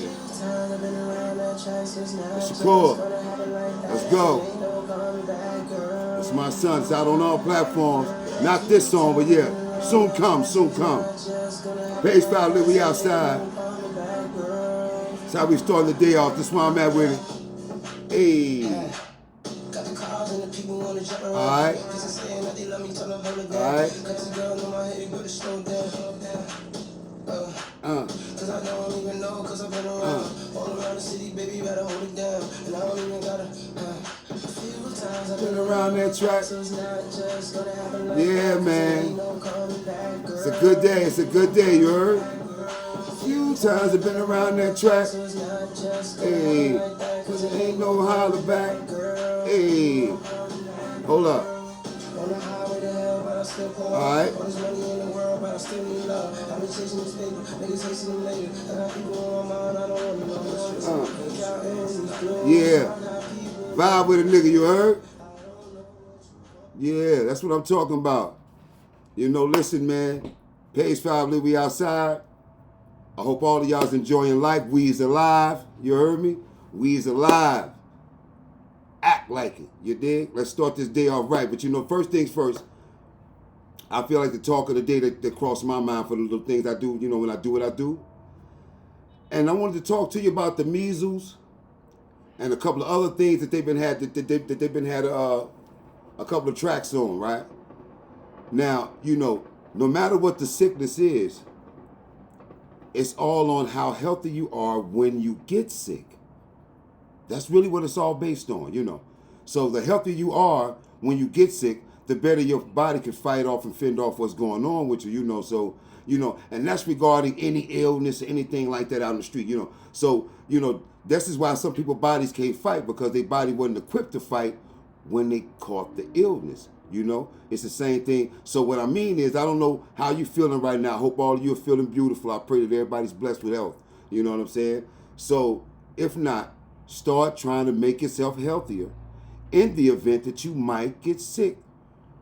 shit. Shakur, let's go. It's my son. It's out on all platforms. Not this song, but yeah. Soon come, soon come. Page 5, we outside. That's how we starting the day off. This is why I'm at with it. Hey. Alright. Alright. Cause I don't even know, cause I've been around all around the city, baby, better hold it down. And I don't even gotta a few times I've been around that track. So it's not just gonna happen like yeah, man. It's a good day, it's a good day, you heard? A few times I've been around that track. Hey, cause it ain't no holler back. Hey, hold up. Alright. Yeah. Vibe with a nigga, you heard? Yeah, that's what I'm talking about. You know, listen, man. Page 5, we outside. I hope all of y'all's enjoying life. We's alive. You heard me? We's alive. Act like it. You dig? Let's start this day off right. But you know, first things first, I feel like the talk of the day that crossed my mind for the little things I do, you know, when I do what I do. And I wanted to talk to you about the measles and a couple of other things that they've been had a couple of tracks on, right? Now, you know, no matter what the sickness is, it's all on how healthy you are when you get sick. That's really what it's all based on, you know. So the healthier you are when you get sick, the better your body can fight off and fend off what's going on with you, you know. So, you know, and that's regarding any illness or anything like that out in the street, you know. So, you know, this is why some people's bodies can't fight, because their body wasn't equipped to fight when they caught the illness, you know. It's the same thing. So what I mean is, I don't know how you feeling right now. I hope all of you are feeling beautiful. I pray that everybody's blessed with health. You know what I'm saying? So if not, start trying to make yourself healthier in the event that you might get sick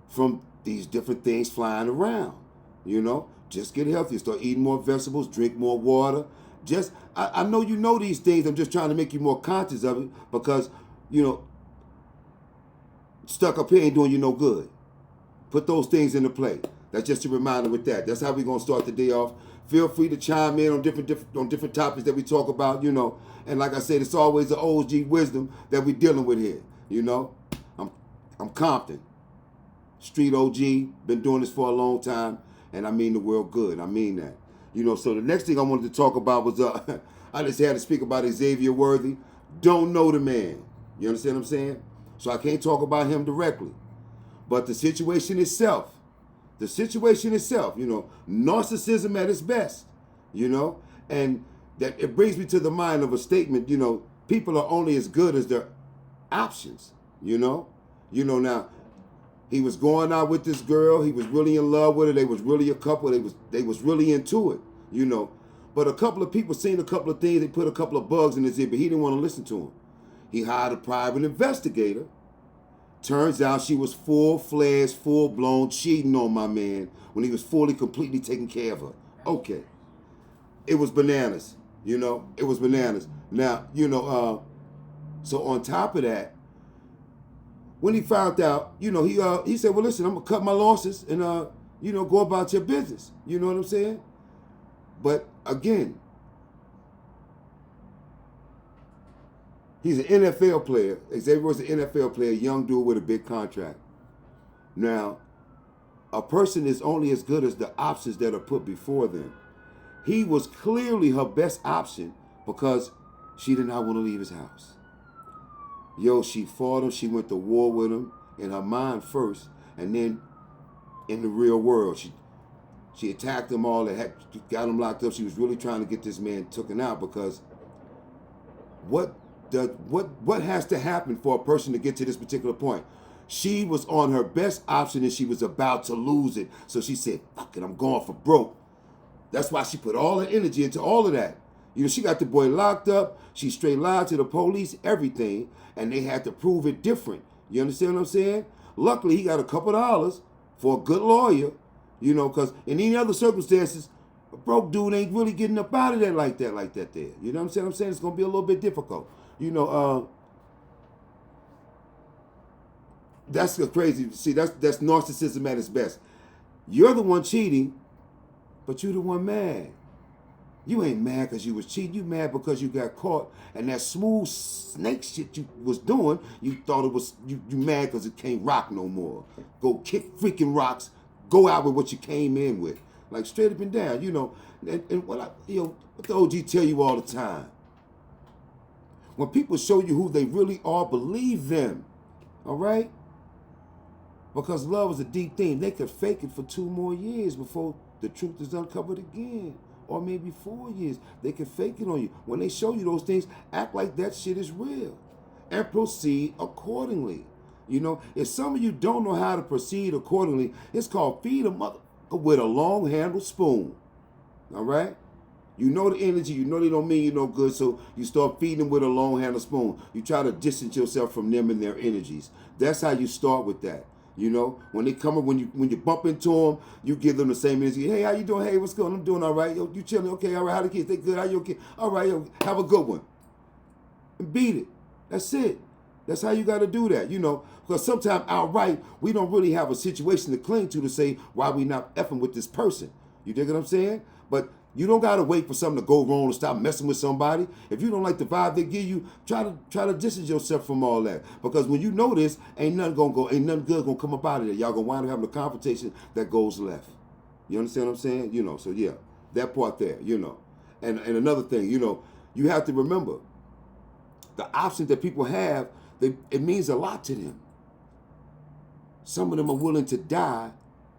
from these different things flying around. You know, just get healthier. Start eating more vegetables, drink more water. Just, I know you know these things. I'm just trying to make you more conscious of it, because, you know, stuck up here ain't doing you no good. Put those things into play. That's just a reminder with that. That's how we're going to start the day off. Feel free to chime in on different topics that we talk about, you know. And like I said, it's always the OG wisdom that we're dealing with here, you know. I'm Compton. Street OG, been doing this for a long time, and I mean the world good. I mean that. You know, so the next thing I wanted to talk about was, I just had to speak about Xavier Worthy. Don't know the man. You understand what I'm saying? So I can't talk about him directly. But the situation itself, you know, narcissism at its best, you know, and that it brings me to the mind of a statement, you know, people are only as good as their options, you know. You know, now, he was going out with this girl. He was really in love with her. They was really a couple. They was really into it, you know. But a couple of people seen a couple of things. They put a couple of bugs in his ear, but he didn't want to listen to him. He hired a private investigator. Turns out she was full-fledged, full-blown cheating on my man when he was fully, completely taking care of her. Okay. It was bananas, you know. It was bananas. Now, you know, so on top of that, when he found out, you know, he said, well, listen, I'm going to cut my losses and, you know, go about your business. You know what I'm saying? But, again, he's an NFL player. Xavier was an NFL player, a young dude with a big contract. Now, a person is only as good as the options that are put before them. He was clearly her best option because she did not want to leave his house. Yo, she fought him. She went to war with him in her mind first, and then in the real world, she attacked him all and got him locked up. She was really trying to get this man taken out, because what has to happen for a person to get to this particular point? She was on her best option and she was about to lose it. So she said, fuck it, I'm going for broke. That's why she put all her energy into all of that. You know, she got the boy locked up. She straight lied to the police, everything, and they had to prove it different. You understand what I'm saying? Luckily, he got a couple of dollars for a good lawyer, you know, because in any other circumstances, A broke dude ain't really getting up out of there like that there. You know what I'm saying? It's gonna be a little bit difficult. You know, that's the crazy. See, that's narcissism at its best. You're the one cheating, but you're the one mad. You ain't mad because you was cheating. You mad because you got caught. And that smooth snake shit you was doing, you thought it was, you mad because it can't rock no more. Go kick freaking rocks. Go out with what you came in with. Like straight up and down, you know. And what the OG tell you all the time. When people show you who they really are, believe them. All right? Because love is a deep thing. They could fake it for 2 more years before the truth is uncovered again. Or maybe 4 years. They can fake it on you. When they show you those things, act like that shit is real. And proceed accordingly. You know, if some of you don't know how to proceed accordingly, it's called feed a mother with a long handled spoon. All right? You know the energy, you know they don't mean you no good, so you start feeding them with a long handled spoon. You try to distance yourself from them and their energies. That's how you start with that. You know, when they come up, when you bump into them, you give them the same energy. Hey, how you doing? Hey, what's going on? I'm doing all right. Yo, you chilling? Okay, all right. How the kids? They good? How you okay? All right, yo, have a good one. And beat it. That's it. That's how you got to do that, you know. Because sometimes outright, we don't really have a situation to cling to say why we not effing with this person. You dig what I'm saying? But you don't gotta wait for something to go wrong to stop messing with somebody. If you don't like the vibe they give you, try to distance yourself from all that. Because when you know this, ain't nothing good gonna come up out of there. Y'all gonna wind up having a confrontation that goes left. You understand what I'm saying? You know, so yeah, that part there, you know. And another thing, you know, you have to remember the options that people have, it means a lot to them. Some of them are willing to die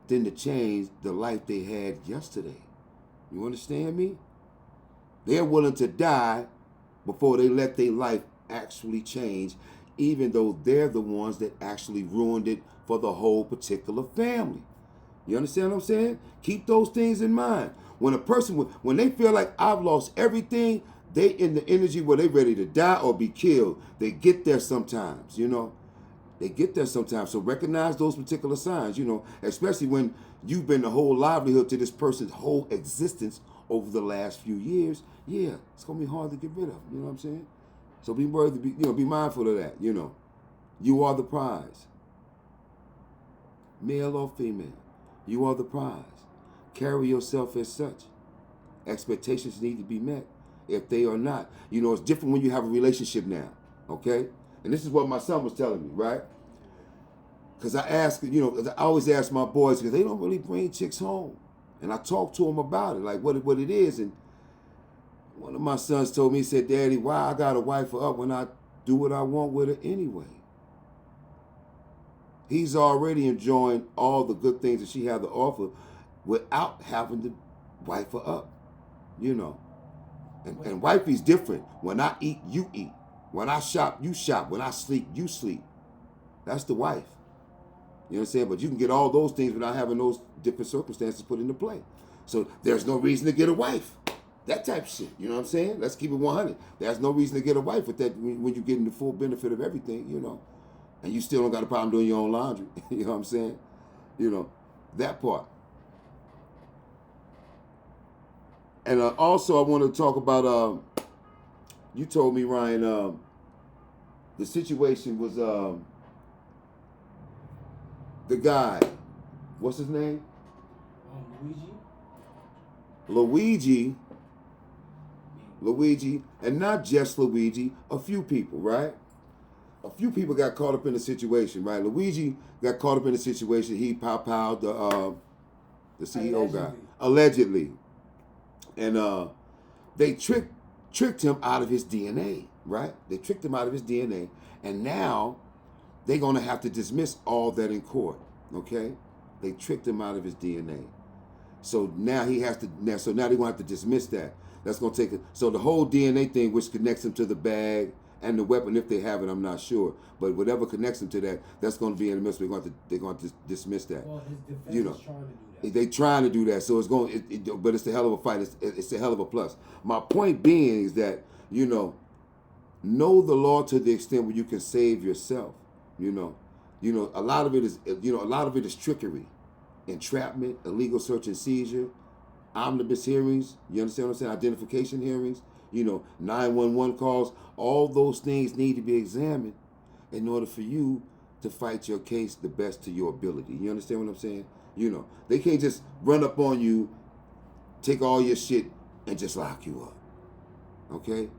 than to change the life they had yesterday. You understand me? They're willing to die before they let their life actually change, even though they're the ones that actually ruined it for the whole particular family. You understand what I'm saying? Keep those things in mind. When a person, when they feel like I've lost everything, they in the energy where they ready to die or be killed. They get there sometimes, you know. They get there sometimes. So recognize those particular signs, you know, especially when you've been the whole livelihood to this person's whole existence over the last few years. Yeah, it's gonna be hard to get rid of. You know what I'm saying? So be worthy, be mindful of that. You know, you are the prize, male or female. You are the prize. Carry yourself as such. Expectations need to be met. If they are not, you know, it's different when you have a relationship now. Okay. And this is what my son was telling me, right? Because I ask, you know, I always ask my boys because they don't really bring chicks home. And I talk to them about it, like what it is. And one of my sons told me, he said, Daddy, why I got to wife her up when I do what I want with her anyway? He's already enjoying all the good things that she had to offer without having to wife her up, you know. And wifey's different. When I eat, you eat. When I shop, you shop. When I sleep, you sleep. That's the wife. You know what I'm saying? But you can get all those things without having those different circumstances put into play. So there's no reason to get a wife. That type of shit. You know what I'm saying? Let's keep it 100. There's no reason to get a wife with that when you're getting the full benefit of everything, you know. And you still don't got a problem doing your own laundry. You know what I'm saying? You know, that part. And also I want to talk about, you told me, Ryan, the situation was the guy, what's his name? Luigi, and not just Luigi, a few people, right? A few people got caught up in the situation, right? Luigi got caught up in the situation. He pow-powed the CEO guy, allegedly. And they tricked him out of his DNA, right? They tricked him out of his DNA, and now they're going to have to dismiss all that in court, okay? They tricked him out of his DNA. So now he has to, so now they're going to have to dismiss that. That's going to take it. So the whole DNA thing, which connects him to the bag and the weapon, if they have it, I'm not sure. But whatever connects them to that, that's going to be in the midst. They're going to dismiss that. Well, his defense is trying to do that. They trying to do that, so it's going. But it's a hell of a fight. It's a hell of a plus. My point being is that, you know the law to the extent where you can save yourself. You know, a lot of it is trickery, entrapment, illegal search and seizure. omnibus hearings, you understand what I'm saying? Identification hearings, 911 calls, all those things need to be examined in order for you to fight your case the best to your ability. You understand what I'm saying? They can't just run up on you, take all your shit, and just lock you up. Okay?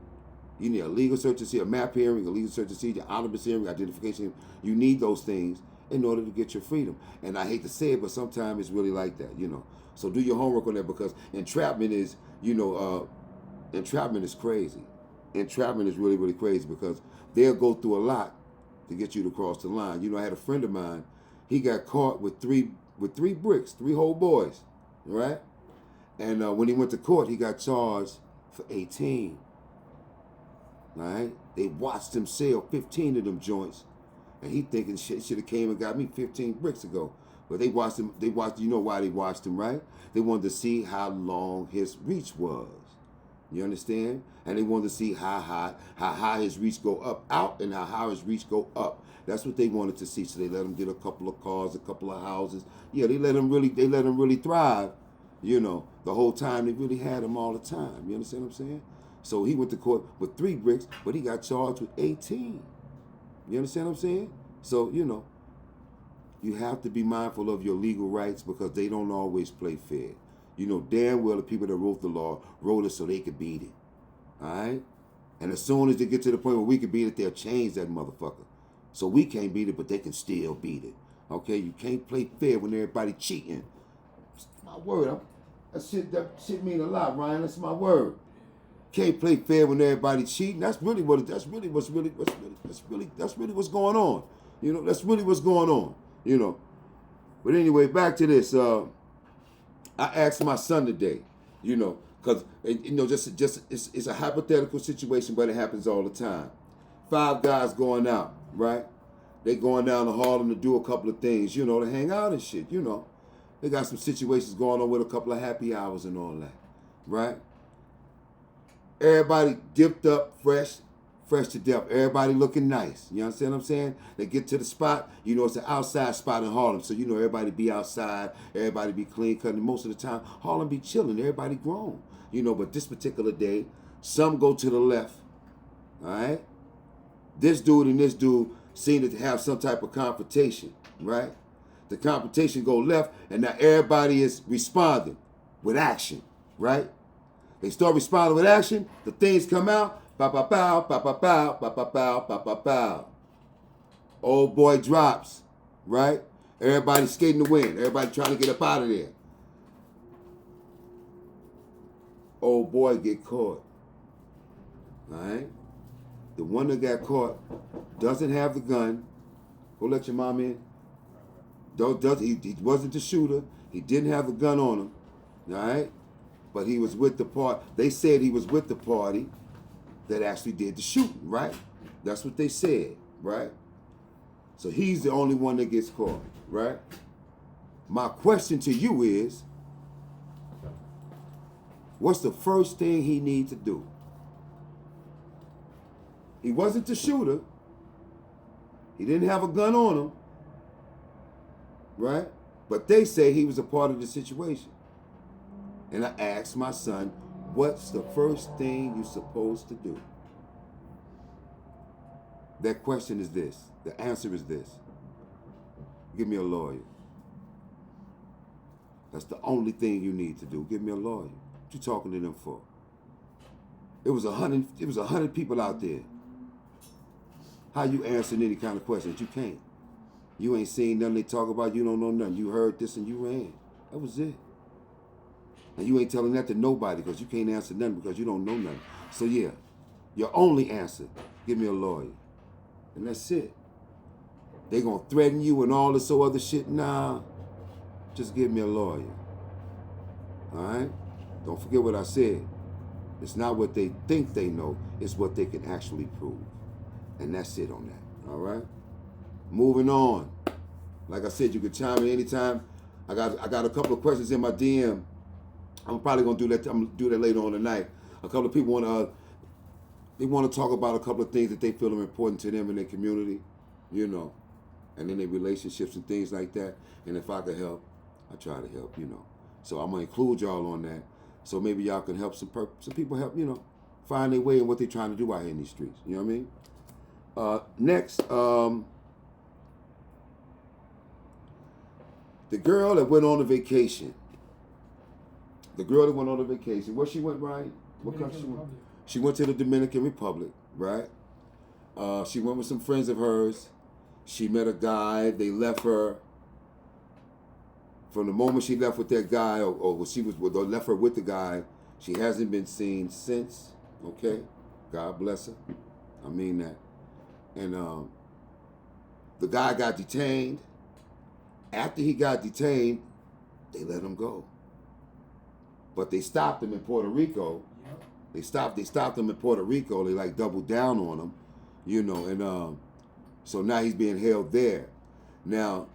You need a legal search and seizure, a map hearing, a legal search and seizure, omnibus hearing, identification hearing. You need those things in order to get your freedom. And I hate to say it, but sometimes it's really like that, So do your homework on that, because entrapment is, entrapment is crazy. Entrapment is really, really crazy, because they'll go through a lot to get you to cross the line. I had a friend of mine, he got caught with three bricks, 3 whole boys, right? And when he went to court, he got charged for 18. Right? They watched him sell 15 of them joints, and he thinking shit should have came and got me 15 bricks ago. But they watched him. You know why they watched him, right? They wanted to see how long his reach was. You understand? And they wanted to see how high his reach go up out, and how high his reach go up. That's what they wanted to see. So they let him get a couple of cars, a couple of houses. Yeah, they let him really thrive. The whole time they really had him all the time. You understand what I'm saying? So he went to court with 3 bricks, but he got charged with 18. You understand what I'm saying? So, you have to be mindful of your legal rights, because they don't always play fair. Damn well the people that wrote the law wrote it so they could beat it. All right? And as soon as they get to the point where we can beat it, they'll change that motherfucker. So we can't beat it, but they can still beat it. Okay? You can't play fair when everybody cheating. It's my word. That shit mean a lot, Ryan. That's my word. Can't play fair when everybody cheating. That's really what's going on. That's really what's going on. But anyway, back to this. I asked my son today, because just it's a hypothetical situation, but it happens all the time. 5 guys going out, right? They going down to Harlem to do a couple of things, to hang out and shit, They got some situations going on with a couple of happy hours and all that, right? Everybody dipped up, fresh to death. Everybody looking nice. You understand what I'm saying? They get to the spot. It's an outside spot in Harlem. So, everybody be outside. Everybody be clean cut. And most of the time, Harlem be chilling. Everybody grown. But this particular day, some go to the left. All right? This dude and this dude seem to have some type of confrontation. Right? The confrontation go left, and now everybody is responding with action. Right? They start responding with action. The things come out. Pow, pow, pow, pow, pow, pow, pow, pow, pow, pow, pow, pow. Old boy drops, right? Everybody skating the wind. Everybody trying to get up out of there. Old boy get caught. All right? The one that got caught doesn't have the gun. Go let your mom in. He wasn't the shooter. He didn't have the gun on him. All right? But he was with the party. They said he was with the party that actually did the shooting, right? That's what they said, right? So he's the only one that gets caught, right? My question to you is, what's the first thing he needs to do? He wasn't the shooter. He didn't have a gun on him, right? But they say he was a part of the situation. And I asked my son, what's the first thing you're supposed to do? That question is this. The answer is this. Give me a lawyer. That's the only thing you need to do. Give me a lawyer. What you talking to them for? It was 100 people out there. How you answering any kind of questions? You can't. You ain't seen nothing they talk about. You don't know nothing. You heard this and you ran. That was it. And you ain't telling that to nobody, because you can't answer nothing because you don't know nothing. So yeah, your only answer, give me a lawyer. And that's it. They gonna threaten you and all this other shit? Nah, just give me a lawyer. All right? Don't forget what I said. It's not what they think they know, it's what they can actually prove. And that's it on that, all right? Moving on. Like I said, you can chime in anytime. I got a couple of questions in my DM. I'm probably gonna do that. I'm gonna do that later on tonight. A couple of people want to talk about a couple of things that they feel are important to them in their community, and in their relationships and things like that. And if I could help, I try to help, So I'm gonna include y'all on that. So maybe y'all can help some people help, find their way in what they're trying to do out here in these streets. You know what I mean? Next, the girl that went on a vacation. Where she went, Ryan? What country she went? She went to the Dominican Republic, right? She went with some friends of hers. She met a guy. They left her. From the moment she left with that guy, or left her with the guy, she hasn't been seen since. Okay, God bless her. I mean that. And the guy got detained. After he got detained, they let him go. But they stopped him in Puerto Rico. Yep. They stopped him in Puerto Rico. They like doubled down on him, and so now he's being held there. Now,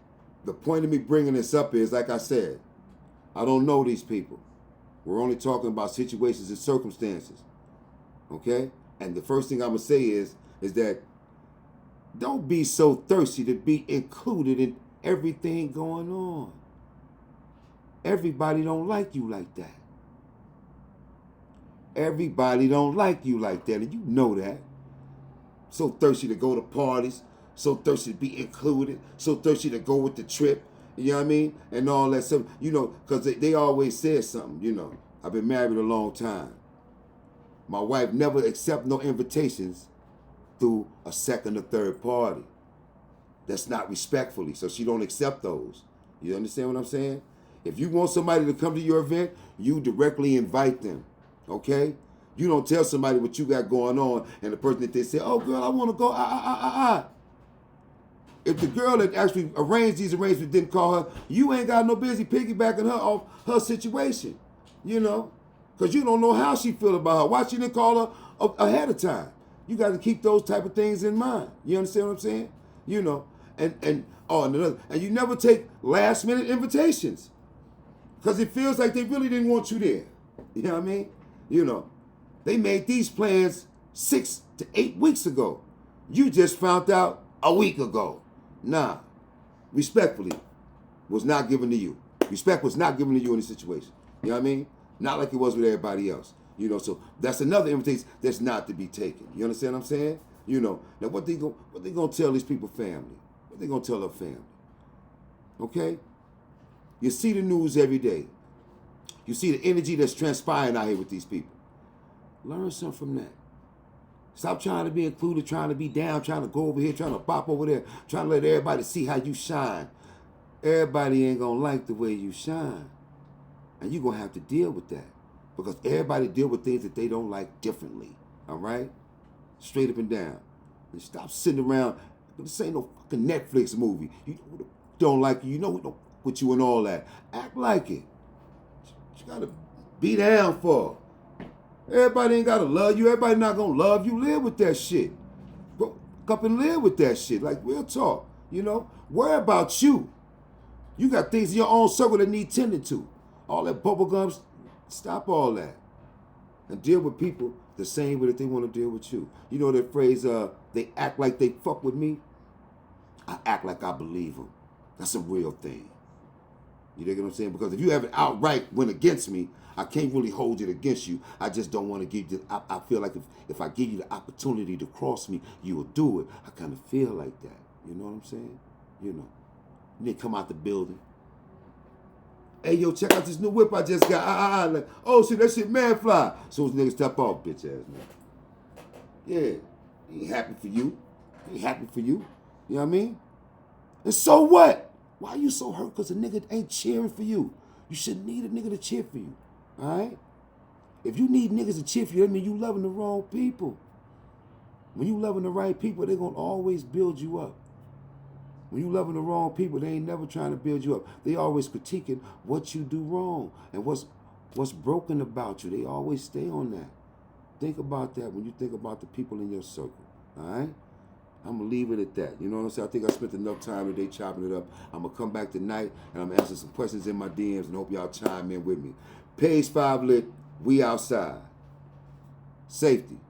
the point of me bringing this up is, like I said, I don't know these people. We're only talking about situations and circumstances. Okay? And the first thing I'm gonna say is that don't be so thirsty to be included in everything going on. Everybody don't like you like that. Everybody don't like you like that, and you know that. So thirsty to go to parties, so thirsty to be included, so thirsty to go with the trip, you know what I mean? And all that stuff, because they always said something, I've been married a long time. My wife never accepts no invitations through a second or third party. That's not respectfully, so she don't accept those. You understand what I'm saying? If you want somebody to come to your event, you directly invite them, okay? You don't tell somebody what you got going on, and the person that they say, oh, girl, I want to go, If the girl that actually arranged these arrangements didn't call her, you ain't got no busy piggybacking her off her situation, because you don't know how she feel about her. Why she didn't call her ahead of time? You got to keep those type of things in mind. You understand what I'm saying? And you never take last minute invitations, because it feels like they really didn't want you there. You know what I mean? They made these plans 6 to 8 weeks ago. You just found out a week ago. Nah, respectfully, was not given to you. Respect was not given to you in this situation. You know what I mean? Not like it was with everybody else. So that's another invitation that's not to be taken. You understand what I'm saying? Now what they gonna tell these people family? What they gonna tell their family? Okay? You see the news every day. You see the energy that's transpiring out here with these people. Learn something from that. Stop trying to be included, trying to be down, trying to go over here, trying to bop over there, trying to let everybody see how you shine. Everybody ain't gonna like the way you shine. And you're gonna have to deal with that. Because everybody deal with things that they don't like differently. All right? Straight up and down. And stop sitting around. This ain't no fucking Netflix movie. You don't like it, who don't put you in all that. Act like it. You gotta be down for. Everybody ain't gotta love you. Everybody not gonna love you. Live with that shit. Go up and live with that shit. Like real talk. Worry about you. You got things in your own circle that need tending to. All that bubble gums, stop all that. And deal with people the same way that they want to deal with you. You know that phrase, they act like they fuck with me? I act like I believe them. That's a real thing. You dig what I'm saying? Because if you haven't outright went against me, I can't really hold it against you. I just don't want to give you, I feel like if I give you the opportunity to cross me, you will do it. I kind of feel like that. You know what I'm saying? You didn't come out the building. Hey, yo, check out this new whip I just got. Like, oh, shit, that shit man fly. So those niggas step off, bitch ass, man. Yeah, he ain't happy for you. He ain't happy for you. You know what I mean? And so what? Why are you so hurt? Because a nigga ain't cheering for you. You shouldn't need a nigga to cheer for you. All right? If you need niggas to cheer for you, that means you loving the wrong people. When you loving the right people, they're going to always build you up. When you loving the wrong people, they ain't never trying to build you up. They always critiquing what you do wrong and what's broken about you. They always stay on that. Think about that when you think about the people in your circle. All right? I'm going to leave it at that. You know what I'm saying? I think I spent enough time today chopping it up. I'm going to come back tonight, and I'm going to answer some questions in my DMs, and hope y'all chime in with me. Page 5 lit. We outside. Safety.